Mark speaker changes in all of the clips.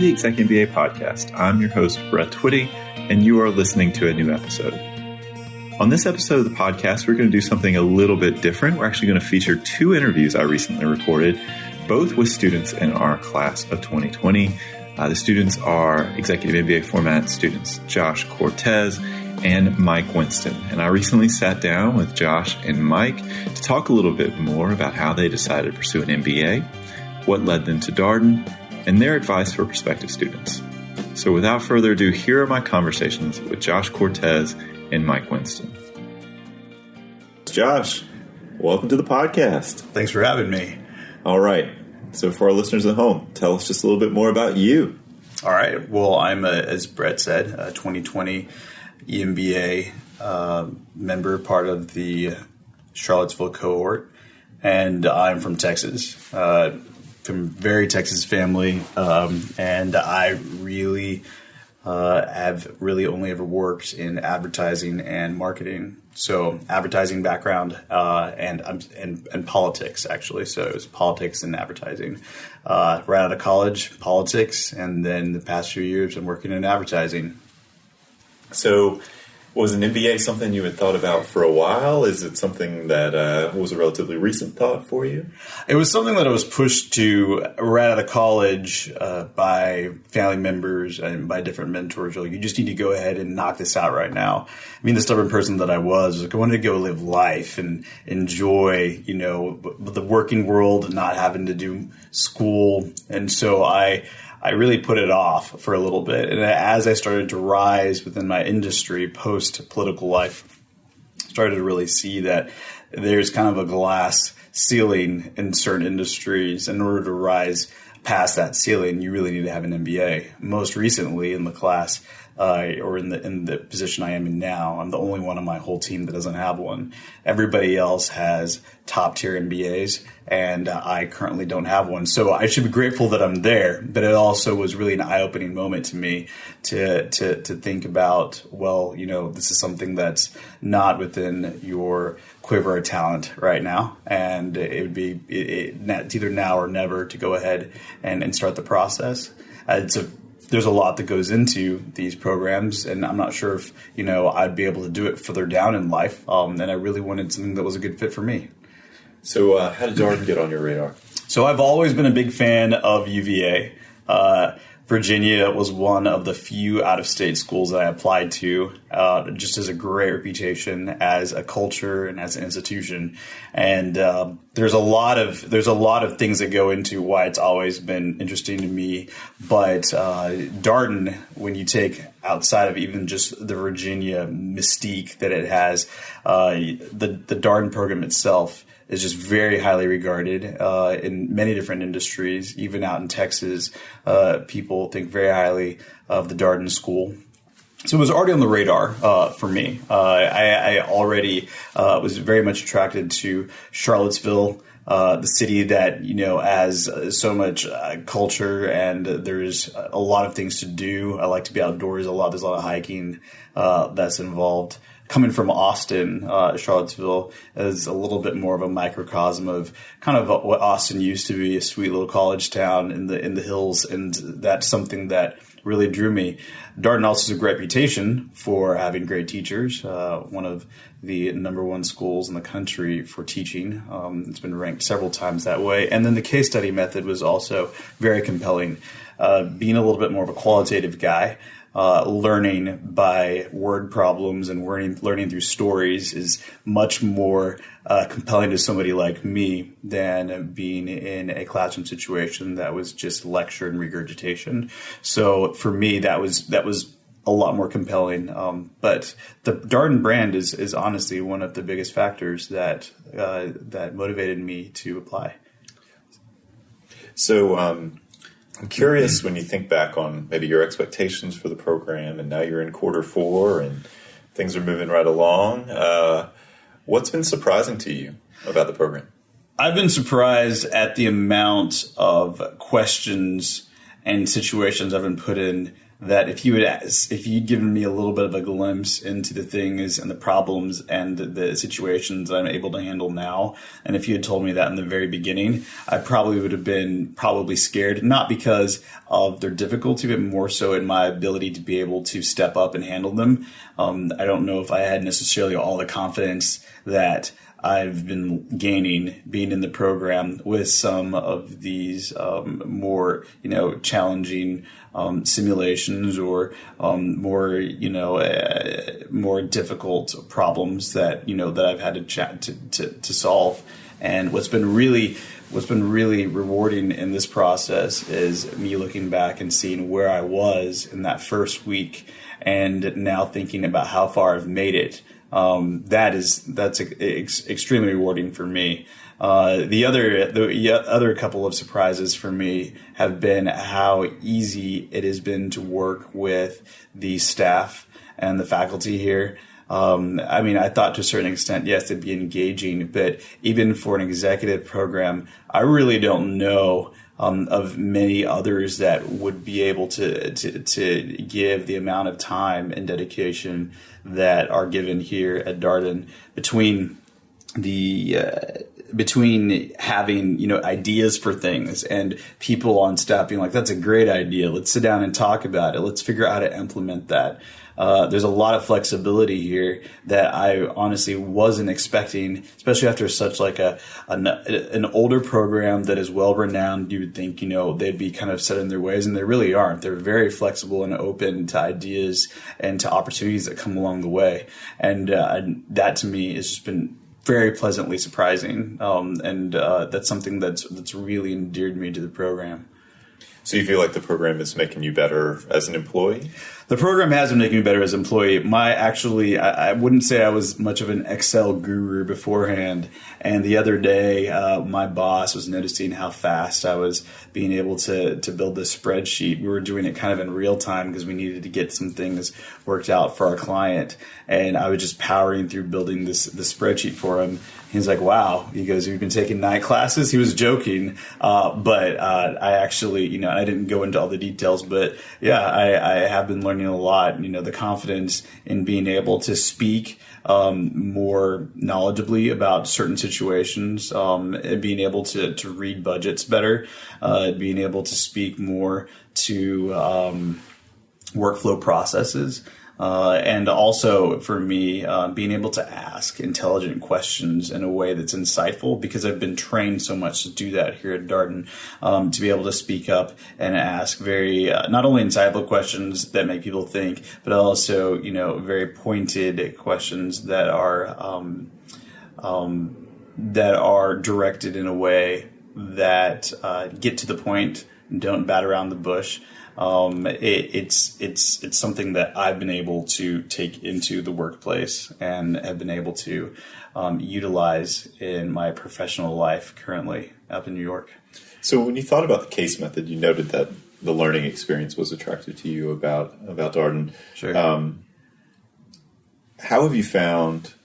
Speaker 1: the ExecMBA podcast. I'm your host, Brett Twitty, and you are listening to a new episode. On this episode of the podcast, we're going to do something a little bit different. We're actually going to feature two interviews I recently recorded, both with students in our class of 2020. The students are Executive MBA format students, Josh Cortez and Mike Winston. And I recently sat down with Josh and Mike to talk a little bit more about how they decided to pursue an MBA, what led them to Darden, and their advice for prospective students. So without further ado, here are my conversations with Josh Cortez and Mike Winston. Josh, welcome to the podcast.
Speaker 2: Thanks for having me.
Speaker 1: All right. So for our listeners at home, tell us just a little bit more about you.
Speaker 2: All right. Well, I'm, as Brett said, a 2020 EMBA member, part of the Charlottesville cohort, and I'm from Texas. From very Texas family, and I really have really only ever worked in advertising and marketing. So advertising background and politics, actually. So it was politics and advertising. Right out of college, politics, and then the past few years I'm working in advertising.
Speaker 1: So was an MBA something you had thought about for a while? Is it something that was a relatively recent thought for you?
Speaker 2: It was something that I was pushed to right out of college by family members and by different mentors. Like, you just need to go ahead and knock this out right now. I mean, the stubborn person that I was like, I wanted to go live life and enjoy, the working world, not having to do school. And so I really put it off for a little bit. And as I started to rise within my industry post-political life, started to really see that there's kind of a glass ceiling in certain industries. In order to rise past that ceiling, you really need to have an MBA. Most recently in the class, or in the position I am in now, I'm the only one on my whole team that doesn't have one. Everybody else has top tier MBAs, and I currently don't have one. So I should be grateful that I'm there, but it also was really an eye-opening moment to me to think about, well, this is something that's not within your quiver of talent right now, and it would be it's either now or never to go ahead and start the process. There's a lot that goes into these programs, and I'm not sure if, I'd be able to do it further down in life. And I really wanted something that was a good fit for me.
Speaker 1: So how did Darden get on your radar?
Speaker 2: So I've always been a big fan of UVA. Virginia was one of the few out-of-state schools that I applied to, just as a great reputation as a culture and as an institution. And there's a lot of things that go into why it's always been interesting to me. But Darden, when you take outside of even just the Virginia mystique that it has, the Darden program itself is just very highly regarded in many different industries. Even out in Texas, people think very highly of the Darden School. So it was already on the radar for me. I already was very much attracted to Charlottesville, the city that, has so much culture, and there's a lot of things to do. I like to be outdoors a lot. There's a lot of hiking that's involved. Coming from Austin, Charlottesville is a little bit more of a microcosm of kind of what Austin used to be, a sweet little college town in the hills, and that's something that really drew me. Darden also has a great reputation for having great teachers, one of the number one schools in the country for teaching. It's been ranked several times that way. And then the case study method was also very compelling. Being a little bit more of a qualitative guy, learning by word problems and learning through stories is much more compelling to somebody like me than being in a classroom situation that was just lecture and regurgitation. So for me, that was a lot more compelling. But the Darden brand is honestly one of the biggest factors that motivated me to apply.
Speaker 1: So I'm curious, when you think back on maybe your expectations for the program, and now you're in quarter 4 and things are moving right along, what's been surprising to you about the program?
Speaker 2: I've been surprised at the amount of questions and situations I've been put in that if you'd given me a little bit of a glimpse into the things and the problems and the situations that I'm able to handle now, and if you had told me that in the very beginning, I probably would have been scared, not because of their difficulty, but more so in my ability to be able to step up and handle them. I don't know if I had necessarily all the confidence that I've been gaining being in the program with some of these more, challenging simulations or more difficult problems that that I've had to solve. And what's been really rewarding in this process is me looking back and seeing where I was in that first week, and now thinking about how far I've made it. That's extremely rewarding for me. The other couple of surprises for me have been how easy it has been to work with the staff and the faculty here. I thought to a certain extent, yes, it'd be engaging, but even for an executive program, I really don't know of many others that would be able to give the amount of time and dedication that are given here at Darden between having ideas for things and people on staff being like, that's a great idea, let's sit down and talk about it, let's figure out how to implement that. There's a lot of flexibility here that I honestly wasn't expecting, especially after such like an older program that is well renowned. You would think, they'd be kind of set in their ways, and they really aren't. They're very flexible and open to ideas and to opportunities that come along the way. And that to me has just been very pleasantly surprising. And that's something that's really endeared me to the program.
Speaker 1: So you feel like the program is making you better as an employee?
Speaker 2: The program has been making me better as an employee. I wouldn't say I was much of an Excel guru beforehand. And the other day, my boss was noticing how fast I was being able to build this spreadsheet. We were doing it kind of in real time because we needed to get some things worked out for our client. And I was just powering through building this spreadsheet for him. He's like, wow. He goes, you've been taking night classes? He was joking. But I actually, I didn't go into all the details. But yeah, I have been learning a lot. The confidence in being able to speak more knowledgebly about certain situations, and being able to read budgets better, being able to speak more to workflow processes. And also for me, being able to ask intelligent questions in a way that's insightful, because I've been trained so much to do that here at Darden, to be able to speak up and ask very, not only insightful questions that make people think, but also, very pointed questions that are directed in a way that get to the point, don't bat around the bush. It's something that I've been able to take into the workplace and have been able to utilize in my professional life currently up in New York.
Speaker 1: So when you thought about the case method, you noted that the learning experience was attractive to you about Darden.
Speaker 2: Sure.
Speaker 1: How have you found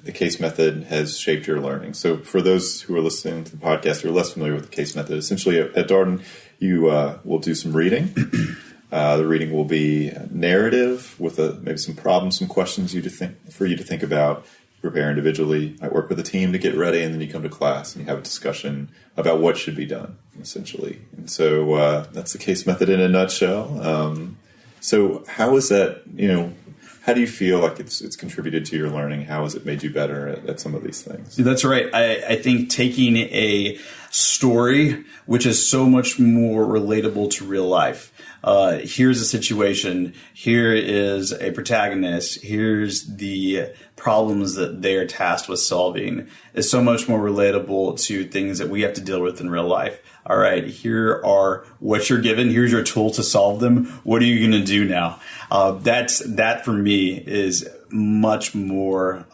Speaker 1: the case method has shaped your learning? So for those who are listening to the podcast who are less familiar with the case method, essentially at Darden, you will do some reading. The reading will be narrative with maybe some problems, some questions for you to think about. Prepare individually. I work with a team to get ready, and then you come to class and you have a discussion about what should be done, essentially. And so that's the case method in a nutshell. So how is that? How do you feel like it's contributed to your learning? How has it made you better at some of these things?
Speaker 2: That's right. I think taking a story, which is so much more relatable to real life. Here's a situation. Here is a protagonist. Here's the problems that they are tasked with solving, is so much more relatable to things that we have to deal with in real life. All right, here are what you're given. Here's your tool to solve them. What are you going to do now? That for me is much more.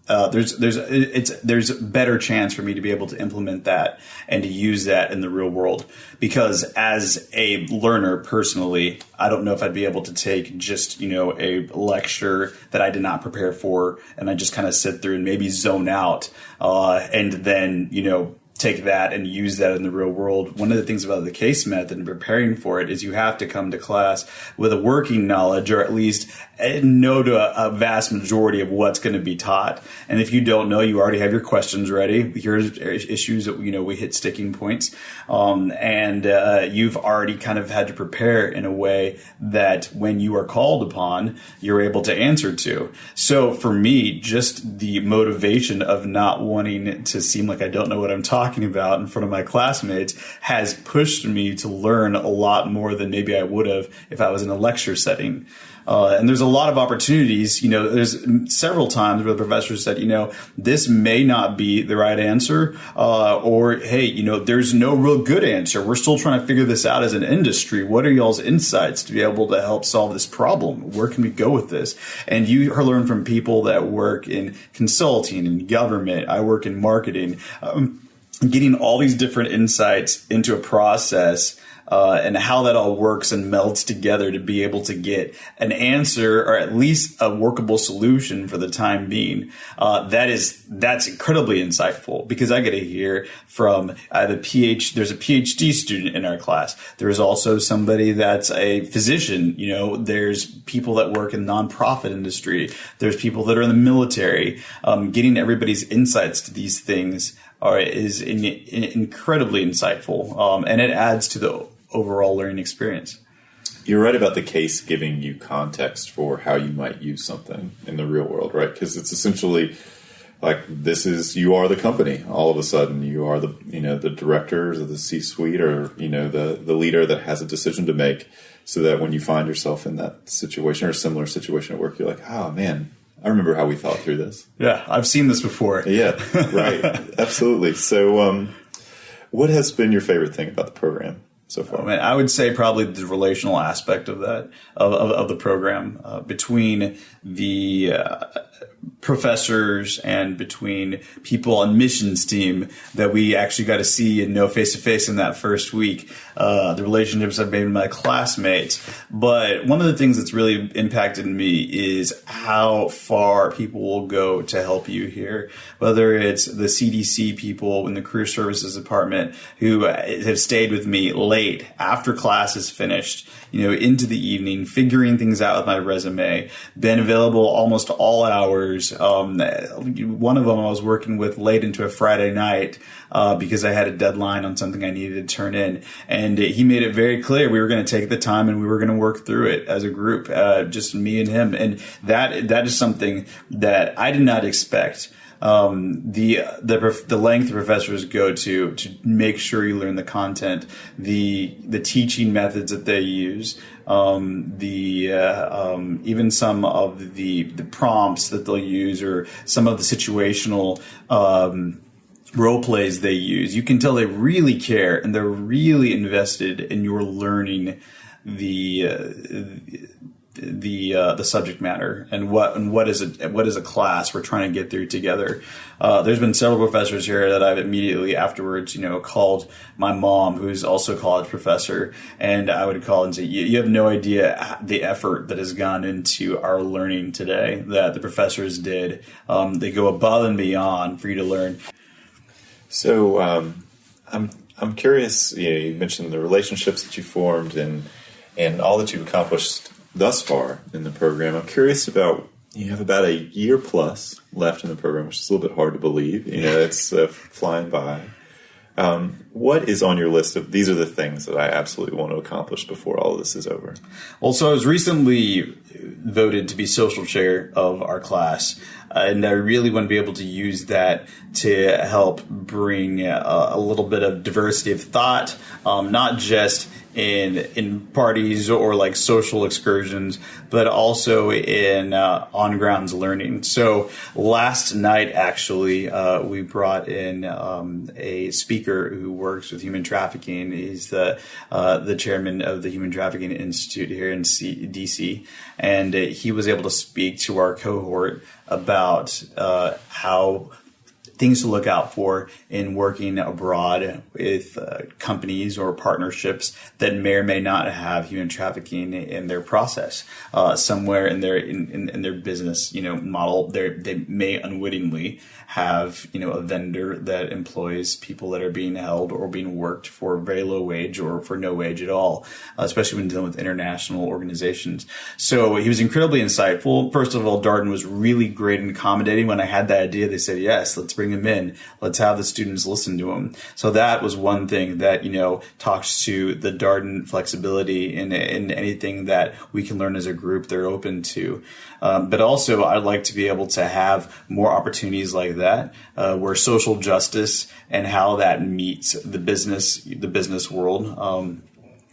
Speaker 2: There's a better chance for me to be able to implement that and to use that in the real world, because as a learner personally, I don't know if I'd be able to take just, a lecture that I did not prepare for and I just kind of sit through and maybe zone out, and then, take that and use that in the real world. One of the things about the case method and preparing for it is you have to come to class with a working knowledge, or at least know to a vast majority of what's going to be taught. And if you don't know, you already have your questions ready. Here's issues that, we hit sticking points. And you've already kind of had to prepare in a way that when you are called upon, you're able to answer to. So for me, just the motivation of not wanting to seem like I don't know what I'm talking about in front of my classmates has pushed me to learn a lot more than maybe I would have if I was in a lecture setting. And there's a lot of opportunities, there's several times where the professor said, this may not be the right answer, or, hey, there's no real good answer. We're still trying to figure this out as an industry. What are y'all's insights to be able to help solve this problem? Where can we go with this? And you learn from people that work in consulting and government. I work in marketing, getting all these different insights into a process and how that all works and melds together to be able to get an answer, or at least a workable solution for the time being. That's incredibly insightful, because I get to hear from there's a PhD student in our class. There's also somebody that's a physician. There's people that work in the nonprofit industry. There's people that are in the military. Getting everybody's insights to these things is incredibly insightful, and it adds to the overall learning experience.
Speaker 1: You're right about the case giving you context for how you might use something in the real world, right? Because it's essentially like you are the company. All of a sudden, you are the directors of the C-suite, or the leader that has a decision to make, so that when you find yourself in that situation or a similar situation at work, you're like, oh man, I remember how we thought through this.
Speaker 2: Yeah, I've seen this before.
Speaker 1: Yeah, right. Absolutely. So what has been your favorite thing about the program so far?
Speaker 2: I would say probably the relational aspect of that, of the program, between the professors and between people on missions team that we actually got to see and know face to face in that first week. The relationships I've made with my classmates. But one of the things that's really impacted me is how far people will go to help you here. Whether it's the CDC people in the Career Services Department who have stayed with me late after class is finished, into the evening, figuring things out with my resume, been available almost all hours. One of them I was working with late into a Friday night because I had a deadline on something I needed to turn in. And he made it very clear we were going to take the time and we were going to work through it as a group, just me and him. And that is something that I did not expect. The length the professors go to make sure you learn the content, the teaching methods that they use, even some of the prompts that they'll use, or some of the situational role plays they use. You can tell they really care and they're really invested in your learning the subject matter and what is a class we're trying to get through together. There's been several professors here that I've immediately afterwards, called my mom, who's also a college professor, and I would call and say, you have no idea the effort that has gone into our learning today that the professors did. They go above and beyond for you to learn.
Speaker 1: So I'm curious. You mentioned the relationships that you formed and all that you've accomplished thus far in the program. I'm curious about, you have about a year plus left in the program, which is a little bit hard to believe. It's flying by. What is on your list of, these are the things that I absolutely want to accomplish before all of this is over?
Speaker 2: Well, so I was recently voted to be social chair of our class, and I really want to be able to use that to help bring a little bit of diversity of thought, not just in parties or like social excursions, but also in on-grounds learning. So last night, actually, we brought in a speaker who works with human trafficking. He's the chairman of the Human Trafficking Institute here in DC, and he was able to speak to our cohort about how things to look out for in working abroad with companies or partnerships that may or may not have human trafficking in their process. Somewhere in their business, model, they may unwittingly have, a vendor that employs people that are being held or being worked for very low wage or for no wage at all, especially when dealing with international organizations. So he was incredibly insightful. First of all, Darden was really great and accommodating. When I had that idea, they said, yes, let's bring him in. Let's have the students listen to him. So that was one thing that, talks to the Darden flexibility in anything that we can learn as a group they're open to. But also I'd like to be able to have more opportunities like that, where social justice and how that meets the business world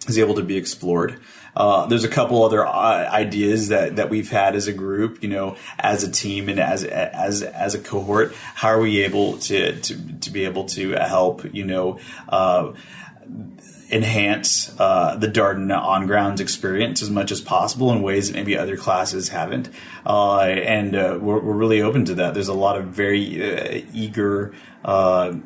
Speaker 2: is able to be explored. There's a couple other ideas that we've had as a group, as a team and as a cohort. How are we able to be able to help, enhance the Darden on-grounds experience as much as possible in ways that maybe other classes haven't. And we're really open to that. There's a lot of very eager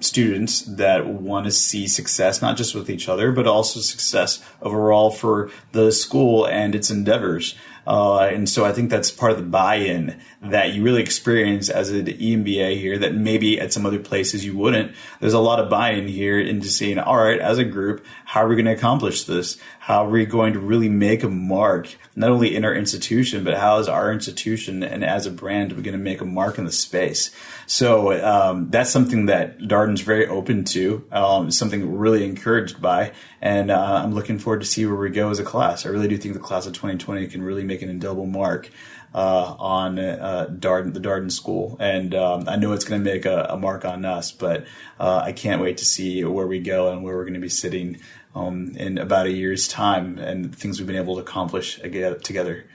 Speaker 2: students that want to see success, not just with each other, but also success overall for the school and its endeavors. And so I think that's part of the buy-in that you really experience as an EMBA here that maybe at some other places you wouldn't. There's a lot of buy-in here into saying, all right, as a group, how are we going to accomplish this? How are we going to really make a mark, not only in our institution, but how is our institution and as a brand are we going to make a mark in the space? So that's something that Darden's very open to, something we're really encouraged by. And I'm looking forward to see where we go as a class. I really do think the class of 2020 can really make an indelible mark on Darden, the Darden School. And I know it's going to make a mark on us, but I can't wait to see where we go and where we're going to be sitting in about a year's time and the things we've been able to accomplish together.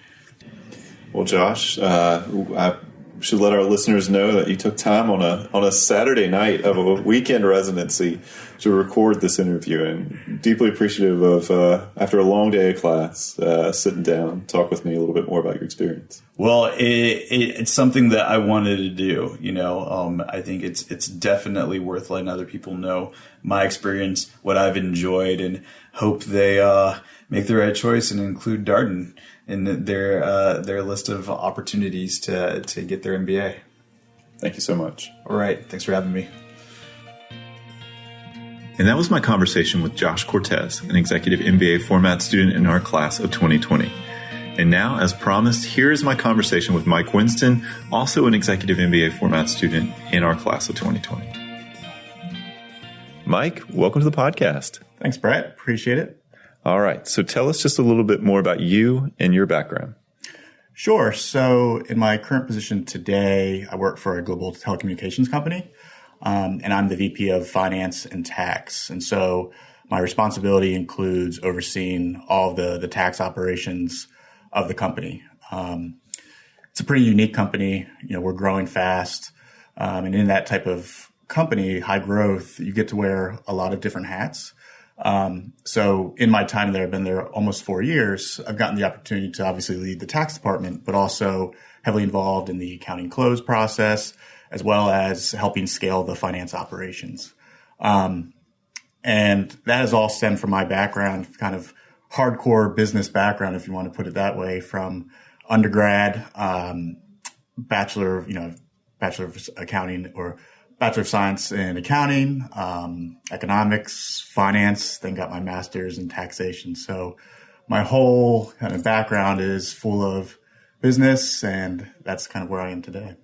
Speaker 1: Well, Josh, I should let our listeners know that you took time on a Saturday night of a weekend residency to record this interview, and deeply appreciative of after a long day of class, sitting down, talk with me a little bit more about your experience.
Speaker 2: Well, it's something that I wanted to do. I think it's definitely worth letting other people know my experience, what I've enjoyed, and hope they make the right choice and include Darden in their list of opportunities to get their MBA.
Speaker 1: Thank you so much.
Speaker 2: All right. Thanks for having me.
Speaker 1: And that was my conversation with Josh Cortez, an executive MBA format student in our class of 2020. And now, as promised, here is my conversation with Mike Winston, also an executive MBA format student in our class of 2020. Mike, welcome to the podcast.
Speaker 3: Thanks, Brett. Appreciate it.
Speaker 1: All right. So tell us just a little bit more about you and your background.
Speaker 3: Sure. So in my current position today, I work for a global telecommunications company, and I'm the VP of Finance and Tax. And so my responsibility includes overseeing all of the tax operations of the company. It's a pretty unique company. We're growing fast. And in that type of company, high growth, you get to wear a lot of different hats. So in my time there, I've been there almost 4 years. I've gotten the opportunity to obviously lead the tax department, but also heavily involved in the accounting close process, as well as helping scale the finance operations. And that has all stemmed from my background, kind of hardcore business background, if you want to put it that way, from undergrad, bachelor of accounting or Bachelor of Science in Accounting, Economics, Finance, then got my master's in taxation. So my whole kind of background is full of business, and that's kind of where I am today.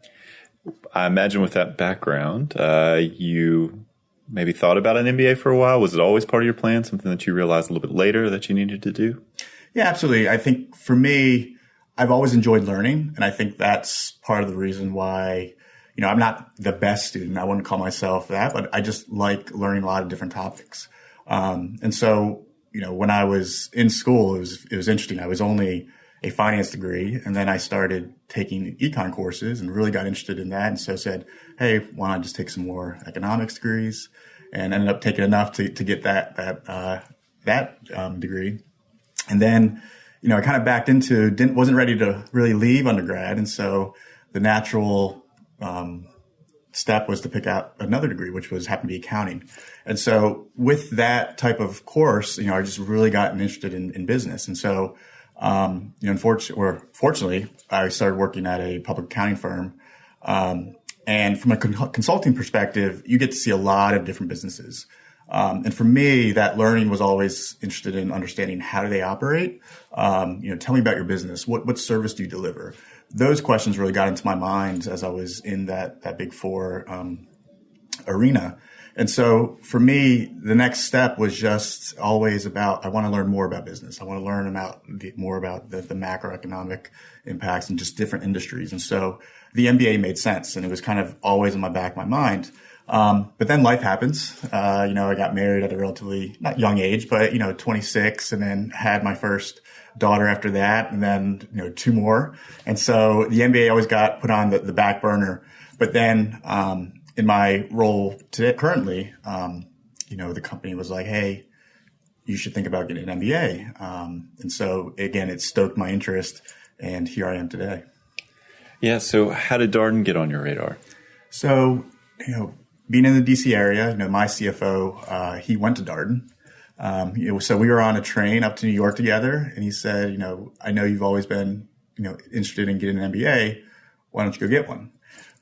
Speaker 1: I imagine with that background, you maybe thought about an MBA for a while. Was it always part of your plan, something that you realized a little bit later that you needed to do?
Speaker 3: Yeah, absolutely. I think for me, I've always enjoyed learning, and I think that's part of the reason why I'm not the best student. I wouldn't call myself that, but I just like learning a lot of different topics. And so, when I was in school, it was interesting. I was only a finance degree, and then I started taking econ courses and really got interested in that. And so said, hey, why not just take some more economics degrees? And ended up taking enough to get that degree. And then, I kind of backed into, wasn't ready to really leave undergrad. And so the natural step was to pick out another degree, which happened to be accounting. And so with that type of course, I just really gotten interested in business. And so, fortunately, I started working at a public accounting firm. And from a consulting perspective, you get to see a lot of different businesses. And for me, that learning was always interested in understanding how do they operate? Tell me about your business. What service do you deliver? Those questions really got into my mind as I was in that Big Four arena. And so for me, the next step was just always about, I want to learn more about business. I want to learn more about the macroeconomic impacts in just different industries. And so the MBA made sense, and it was kind of always in my back of my mind. But then life happens. I got married at a relatively not young age, but 26, and then had my first daughter after that, and then 2 more. And so the MBA always got put on the back burner. But then in my role currently, the company was like, "Hey, you should think about getting an MBA." And so again, it stoked my interest, and here I am today.
Speaker 1: Yeah. So how did Darden get on your radar?
Speaker 3: So, being in the DC area, my CFO, he went to Darden. So we were on a train up to New York together, and he said, "I know you've always been, interested in getting an MBA. Why don't you go get one?"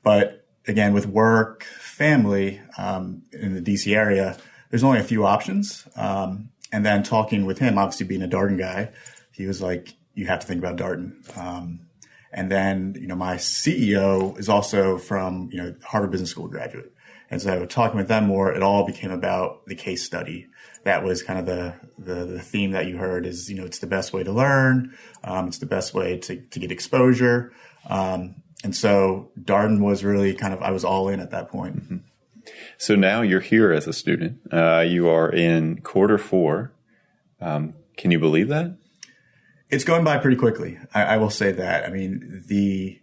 Speaker 3: But again, with work, family, in the DC area, there's only a few options. And then talking with him, obviously being a Darden guy, he was like, "You have to think about Darden." And then, my CEO is also from, Harvard Business School graduate. And so talking with them more, it all became about the case study. That was kind of the theme that you heard is, it's the best way to learn. It's the best way to get exposure. And so Darden was really I was all in at that point.
Speaker 1: Mm-hmm. So now you're here as a student. You are in quarter 4. Can you believe that?
Speaker 3: It's going by pretty quickly. I will say that. I mean, the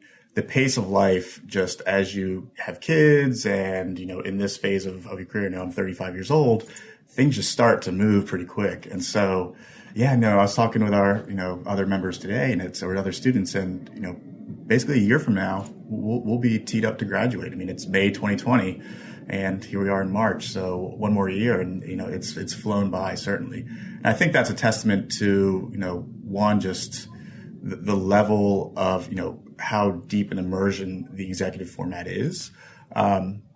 Speaker 3: pace of life, just as you have kids and, in this phase of your career, now I'm 35 years old, things just start to move pretty quick. And so, I was talking with our, other members today or other students, and, basically a year from now, we'll be teed up to graduate. I mean, it's May 2020, and here we are in March. So one more year, and, it's flown by, certainly. And I think that's a testament to, one, just the level of, how deep an immersion the executive format is.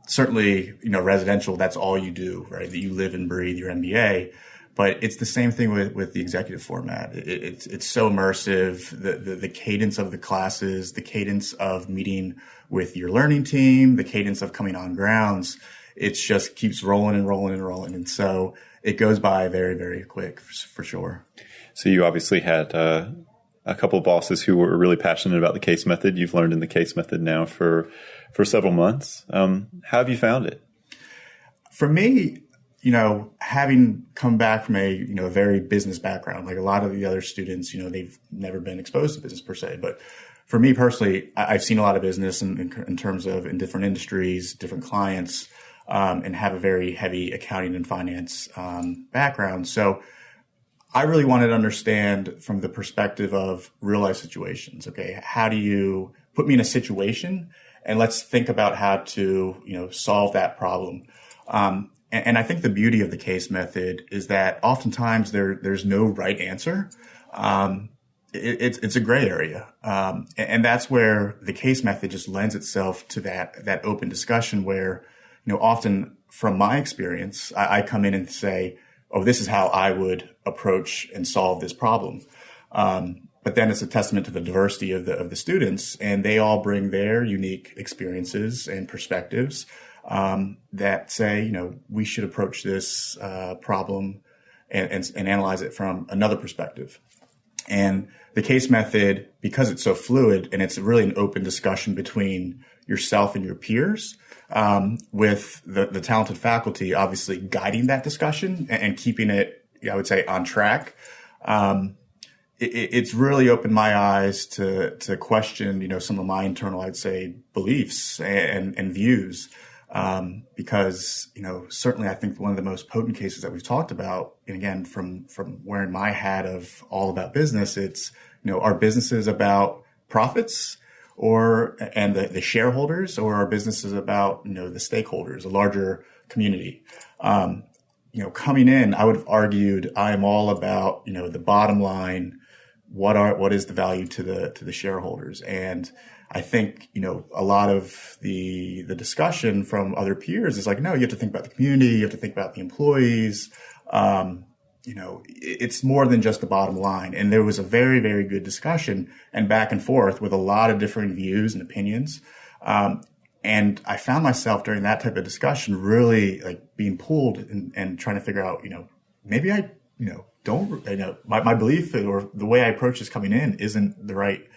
Speaker 3: Certainly, residential, that's all you do, right? That you live and breathe your MBA. But it's the same thing with the executive format. It's so immersive. The cadence of the classes, the cadence of meeting with your learning team, the cadence of coming on grounds, it just keeps rolling and rolling and rolling. And so it goes by very, very quick for sure. So
Speaker 1: you obviously had a couple of bosses who were really passionate about the case method. You've learned in the case method now for several months. How have you found it?
Speaker 3: For me, having come back from a very business background, like a lot of the other students, they've never been exposed to business per se. But for me personally, I've seen a lot of business in terms of in different industries, different clients, and have a very heavy accounting and finance background. So I really wanted to understand from the perspective of real life situations. Okay, how do you put me in a situation, and let's think about how to solve that problem. And I think the beauty of the case method is that oftentimes there's no right answer. It's a gray area. And that's where the case method just lends itself to that open discussion where, often from my experience, I come in and say, "Oh, this is how I would approach and solve this problem." But then it's a testament to the diversity of the students, and they all bring their unique experiences and perspectives that say, we should approach this problem and analyze it from another perspective. And the case method, because it's so fluid and it's really an open discussion between yourself and your peers, with the talented faculty obviously guiding that discussion and keeping it, I would say, on track. It's really opened my eyes to question, some of my internal, I'd say, beliefs and views. Because, certainly I think one of the most potent cases that we've talked about, and again, from wearing my hat of all about business, it's, are businesses about profits, and the shareholders, or our business is about, the stakeholders, a larger community. Coming in, I would have argued I'm all about, the bottom line. What is the value to the shareholders? And I think, a lot of the discussion from other peers is like, no, you have to think about the community. You have to think about the employees. It's more than just the bottom line. And there was a very, very good discussion and back and forth with a lot of different views and opinions. And I found myself during that type of discussion really like being pulled and trying to figure out, maybe I, my belief or the way I approach this coming in isn't the right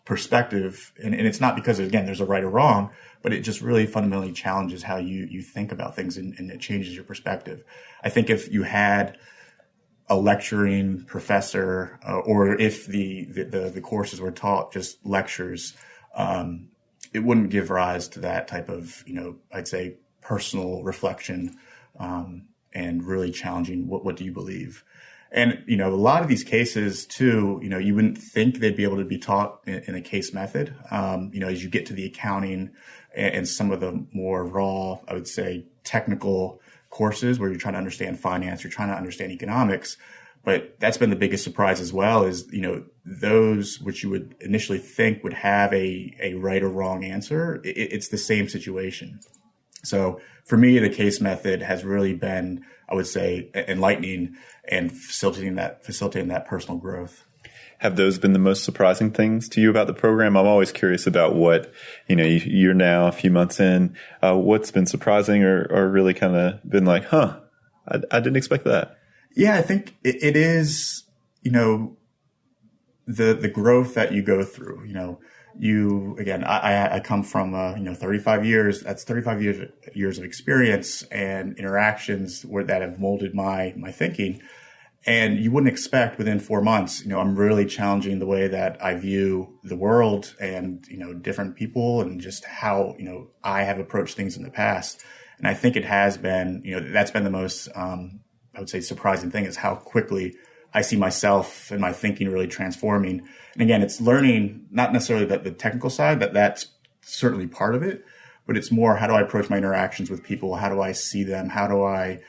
Speaker 3: perspective. And it's not because, again, there's a right or wrong, but it just really fundamentally challenges how you think about things and it changes your perspective. I think if you had a lecturing professor or if the courses were taught just lectures, it wouldn't give rise to that type of, I'd say personal reflection and really challenging what do you believe. And, a lot of these cases too, you wouldn't think they'd be able to be taught in a case method. As you get to the accounting and some of the more raw, I would say, technical courses where you're trying to understand finance, you're trying to understand economics. But that's been the biggest surprise as well is, those which you would initially think would have a right or wrong answer. It's the same situation. So for me, the case method has really been, I would say, enlightening and facilitating that personal growth.
Speaker 1: Have those been the most surprising things to you about the program? I'm always curious about what, you're now a few months in, what's been surprising or really kind of been like, I didn't expect that.
Speaker 3: Yeah, I think it is, the growth that you go through, I come from, 35 years, that's 35 years of experience and interactions that have molded my thinking. And you wouldn't expect within 4 months, I'm really challenging the way that I view the world and, different people and just how, I have approached things in the past. And I think it has been, that's been the most, I would say surprising thing is how quickly I see myself and my thinking really transforming. And again, it's learning, not necessarily the technical side, that's certainly part of it, but it's more how do I approach my interactions with people? How do I see them? How do I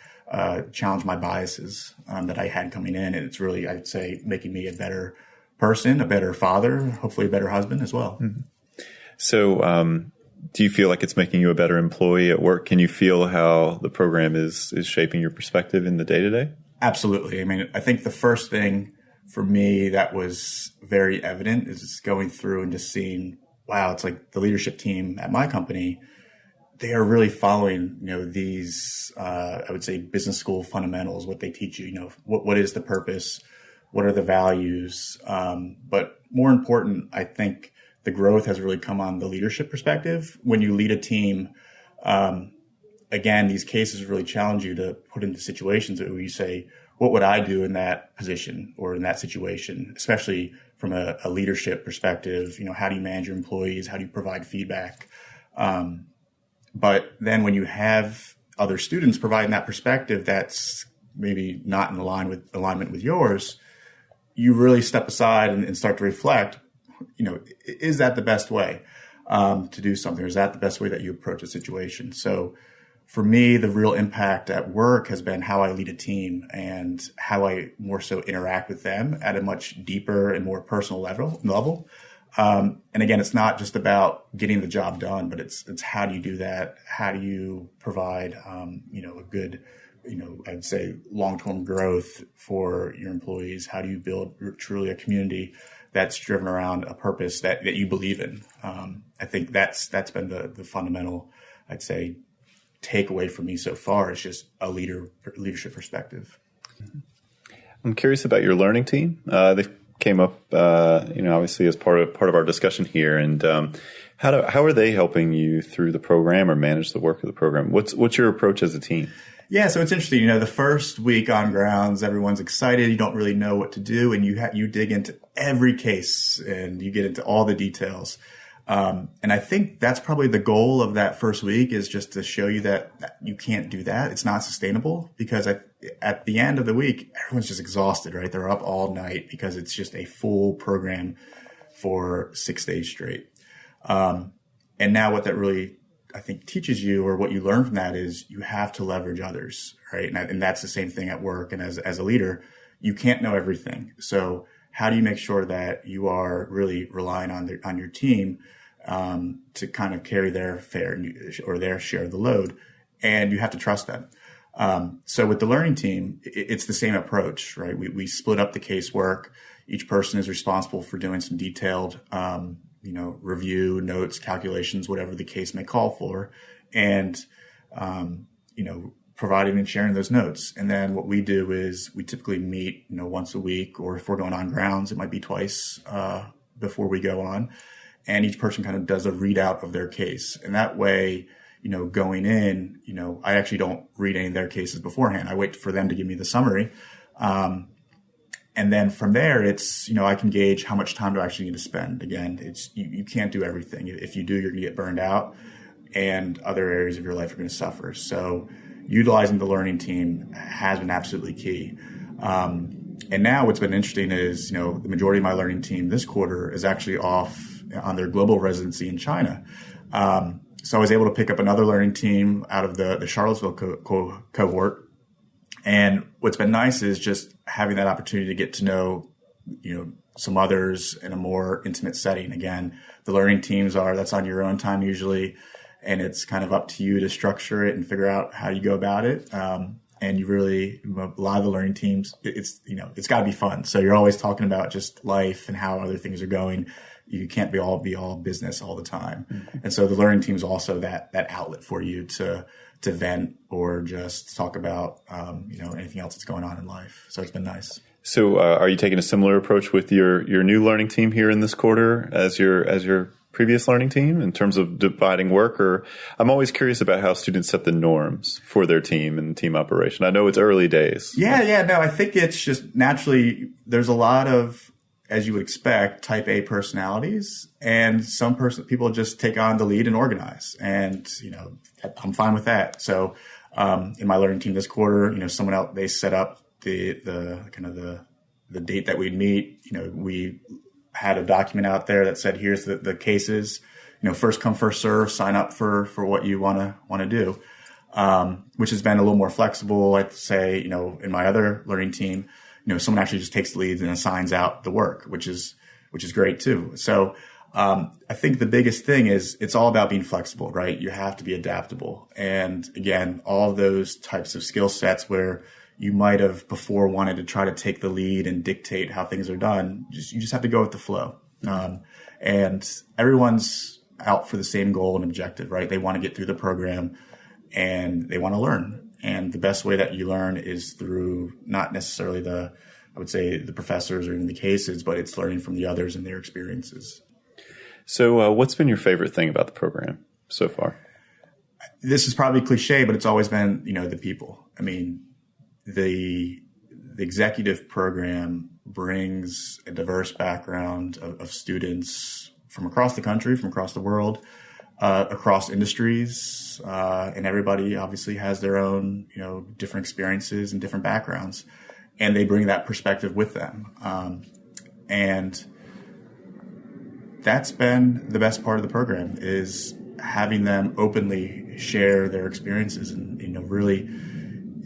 Speaker 3: challenge my biases that I had coming in? And it's really, I'd say, making me a better person, a better father, hopefully a better husband as well.
Speaker 1: Mm-hmm. So do you feel like it's making you a better employee at work? Can you feel how the program is shaping your perspective in the day-to-day?
Speaker 3: Absolutely. I mean, I think the first thing for me that was very evident is just going through and just seeing, wow, it's like the leadership team at my company, they are really following, these, I would say business school fundamentals, what they teach you, what is the purpose? What are the values? But more important, I think the growth has really come on the leadership perspective. When you lead a team, again, these cases really challenge you to put into situations where you say, what would I do in that position or in that situation, especially from a leadership perspective? How do you manage your employees? How do you provide feedback? But then when you have other students providing that perspective that's maybe not in alignment with yours, you really step aside and start to reflect, is that the best way to do something? Or is that the best way that you approach a situation? So for me, the real impact at work has been how I lead a team and how I more so interact with them at a much deeper and more personal level. And again, it's not just about getting the job done, but it's how do you do that? How do you provide, a good, I'd say long-term growth for your employees? How do you build truly a community that's driven around a purpose that you believe in? I think that's been the fundamental, I'd say, takeaway for me so far. It's just a leadership perspective.
Speaker 1: I'm curious about your learning team. They came up, obviously as part of our discussion here. And how are they helping you through the program or manage the work of the program? What's your approach as a team?
Speaker 3: Yeah, so it's interesting. The first week on grounds, everyone's excited. You don't really know what to do, and you dig into every case and you get into all the details. And I think that's probably the goal of that first week is just to show you that you can't do that. It's not sustainable because at the end of the week, everyone's just exhausted, right? They're up all night because it's just a full program for 6 days straight. And now what that really, I think, teaches you, or what you learn from that, is you have to leverage others, right? And that's the same thing at work. And as a leader, you can't know everything. So how do you make sure that you are really relying on your team to kind of carry their their share of the load? And you have to trust them. So with the learning team, it's the same approach, right? We split up the casework. Each person is responsible for doing some detailed, review, notes, calculations, whatever the case may call for, and, providing and sharing those notes. And then what we do is we typically meet, once a week, or if we're going on grounds, it might be twice before we go on. And each person kind of does a readout of their case. And that way, going in, I actually don't read any of their cases beforehand. I wait for them to give me the summary. And then from there, it's, I can gauge how much time do I actually need to spend. Again, it's, you can't do everything. If you do, you're going to get burned out, and other areas of your life are going to suffer. So utilizing the learning team has been absolutely key. And now what's been interesting is, the majority of my learning team this quarter is actually off on their global residency in China. So I was able to pick up another learning team out of the Charlottesville cohort. And what's been nice is just having that opportunity to get to know, some others in a more intimate setting. Again, the learning teams that's on your own time usually, and it's kind of up to you to structure it and figure out how you go about it. And you really, a lot of the learning teams, it's got to be fun. So you're always talking about just life and how other things are going. You can't be all business all the time. Mm-hmm. And so the learning team is also that outlet for you to vent or just talk about, anything else that's going on in life. So it's been nice.
Speaker 1: So are you taking a similar approach with your new learning team here in this quarter as your previous learning team in terms of dividing work? Or I'm always curious about how students set the norms for their team and team operation. I know it's early days.
Speaker 3: Yeah. No, I think it's just naturally, there's a lot of, as you would expect, type A personalities, and people just take on the lead and organize. And, I'm fine with that. So, in my learning team this quarter, someone else, they set up the date that we'd meet. We had a document out there that said, here's the cases, first come, first serve, sign up for what you want to do. Which has been a little more flexible. I'd say, in my other learning team, someone actually just takes the leads and assigns out the work, which is great too. So, I think the biggest thing is it's all about being flexible, right? You have to be adaptable. And again, all of those types of skill sets where you might have before wanted to try to take the lead and dictate how things are done, you just have to go with the flow. And everyone's out for the same goal and objective, right? They want to get through the program and they want to learn. And the best way that you learn is through not necessarily the professors or even the cases, but it's learning from the others and their experiences.
Speaker 1: So what's been your favorite thing about the program so far?
Speaker 3: This is probably cliche, but it's always been, the people. I mean, the executive program brings a diverse background of students from across the country, from across the world, across industries, and everybody obviously has their own, different experiences and different backgrounds, and they bring that perspective with them. And that's been the best part of the program, is having them openly share their experiences. And, really,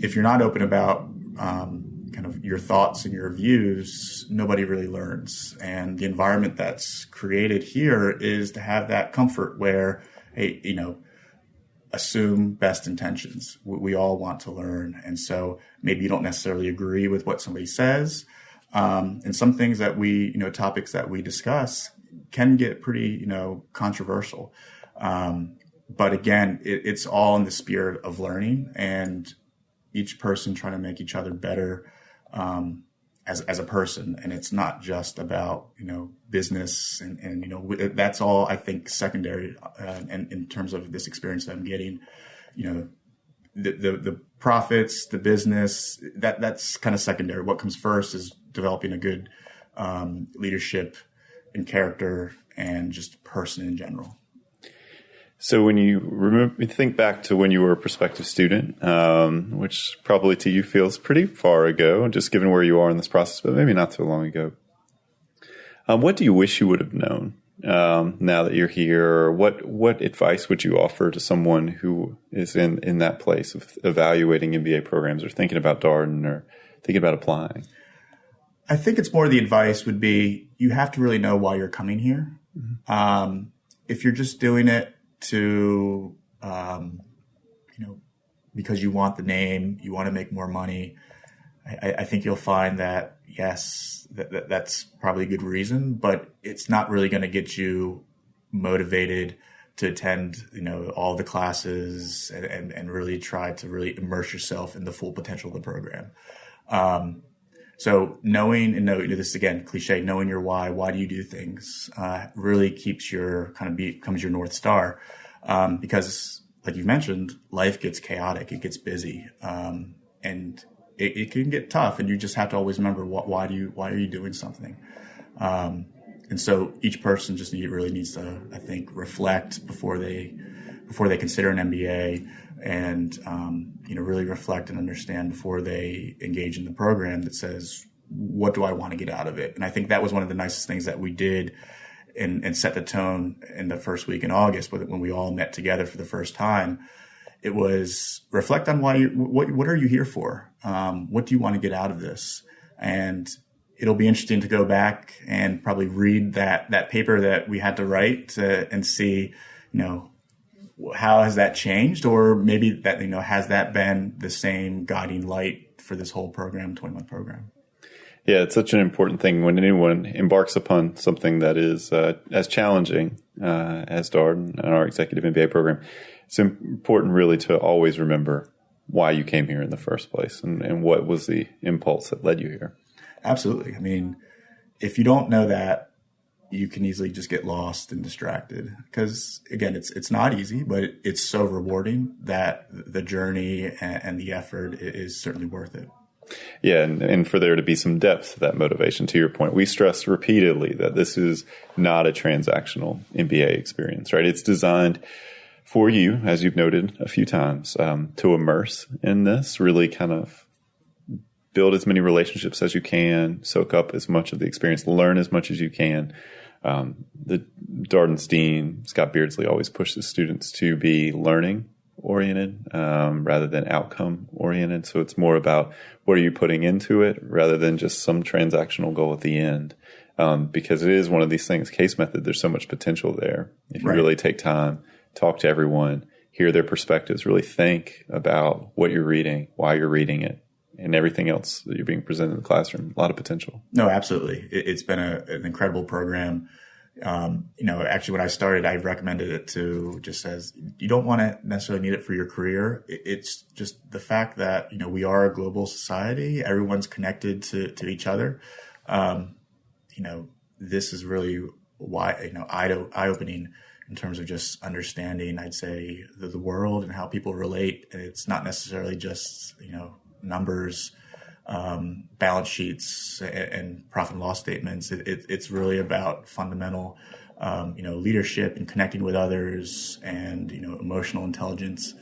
Speaker 3: if you're not open about kind of your thoughts and your views, nobody really learns. And the environment that's created here is to have that comfort where, hey, assume best intentions. We all want to learn. And so maybe you don't necessarily agree with what somebody says. And some things that topics that we discuss can get pretty, controversial. But again, it's all in the spirit of learning and each person trying to make each other better as a person. And it's not just about, business and that's all, I think, secondary. And in terms of this experience that I'm getting, the profits, the business, that's kind of secondary. What comes first is developing a good leadership and character and just person in general.
Speaker 1: So when you think back to when you were a prospective student, which probably to you feels pretty far ago, just given where you are in this process, but maybe not so long ago. What do you wish you would have known now that you're here? Or what advice would you offer to someone who is in that place of evaluating MBA programs or thinking about Darden or thinking about applying?
Speaker 3: I think it's more the advice would be you have to really know why you're coming here. Mm-hmm. If you're just doing it to, because you want the name, you want to make more money, I think you'll find that, yes, that's probably a good reason, but it's not really going to get you motivated to attend, all the classes and really try to really immerse yourself in the full potential of the program. So knowing, and this is again, cliche, knowing your why do you do things, really keeps becomes your North Star. Because like you mentioned, life gets chaotic, it gets busy, and it can get tough, and you just have to always remember why are you doing something? And so each person just really needs to, I think, reflect before they consider an MBA, and really reflect and understand before they engage in the program that says, what do I want to get out of it? And I think that was one of the nicest things that we did and set the tone in the first week in August when we all met together for the first time. It was reflect on what are you here for? What do you want to get out of this? And it'll be interesting to go back and probably read that paper that we had to write and see, how has that changed? Or maybe that, has that been the same guiding light for this whole program, 20-month program?
Speaker 1: Yeah, it's such an important thing when anyone embarks upon something that is as challenging as Darden and our executive MBA program. It's important really to always remember why you came here in the first place and what was the impulse that led you here.
Speaker 3: Absolutely. I mean, if you don't know that, you can easily just get lost and distracted because, again, it's not easy, but it's so rewarding that the journey and the effort is certainly worth it.
Speaker 1: Yeah, and for there to be some depth to that motivation, to your point, we stress repeatedly that this is not a transactional MBA experience, right? It's designed for you, as you've noted a few times, to immerse in this, really kind of build as many relationships as you can, soak up as much of the experience, learn as much as you can. The Darden's dean, Scott Beardsley, always pushes students to be learning oriented rather than outcome oriented. So it's more about what are you putting into it rather than just some transactional goal at the end. Because it is one of these things, case method, there's so much potential there. If you really take time, talk to everyone, hear their perspectives, really think about what you're reading, why you're reading it, and everything else that you're being presented in the classroom. A lot of potential.
Speaker 3: No, absolutely. It's been an incredible program. Actually, when I started, I recommended it to just as you don't want to necessarily need it for your career. It's just the fact that, we are a global society. Everyone's connected to each other. This is really why, eye-opening in terms of just understanding, I'd say, the world and how people relate. And it's not necessarily just, numbers, balance sheets, and profit and loss statements. It's really about fundamental, leadership and connecting with others, and emotional intelligence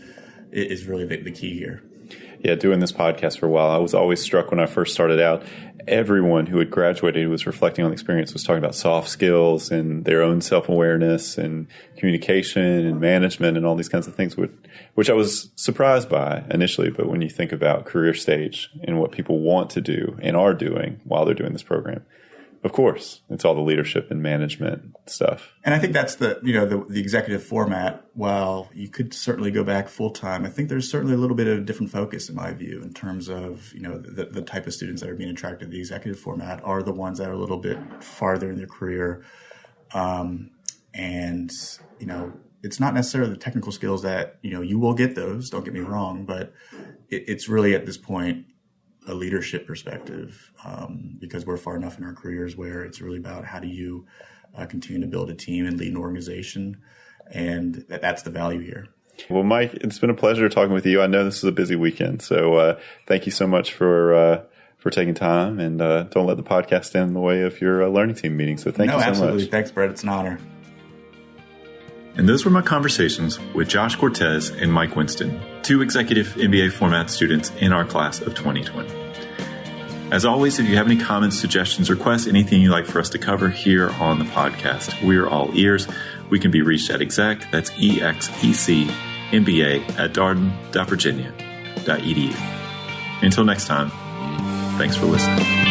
Speaker 3: is really the key here.
Speaker 1: Yeah, doing this podcast for a while, I was always struck when I first started out. Everyone who had graduated who was reflecting on the experience was talking about soft skills and their own self-awareness and communication and management and all these kinds of things, which I was surprised by initially. But when you think about career stage and what people want to do and are doing while they're doing this program, of course, it's all the leadership and management stuff. And
Speaker 3: I think that's the executive format. While you could certainly go back full time, I think there's certainly a little bit of different focus in my view in terms of, the type of students that are being attracted to the executive format are the ones that are a little bit farther in their career. It's not necessarily the technical skills that, you will get those, don't get me wrong, but it's really at this point a leadership perspective, because we're far enough in our careers where it's really about how do you continue to build a team and lead an organization, and that's the value here.
Speaker 1: Well, Mike, it's been a pleasure talking with you. I know this is a busy weekend, so thank you so much for taking time, and don't let the podcast stand in the way of your learning team meeting. So thank you so
Speaker 3: absolutely.
Speaker 1: much.
Speaker 3: Thanks, Brett. It's an honor.
Speaker 1: And those were my conversations with Josh Cortez and Mike Winston, two executive MBA format students in our class of 2020. As always, if you have any comments, suggestions, requests, anything you'd like for us to cover here on the podcast, we're all ears. We can be reached at exec, that's ExecMBA at darden.virginia.edu. Until next time, thanks for listening.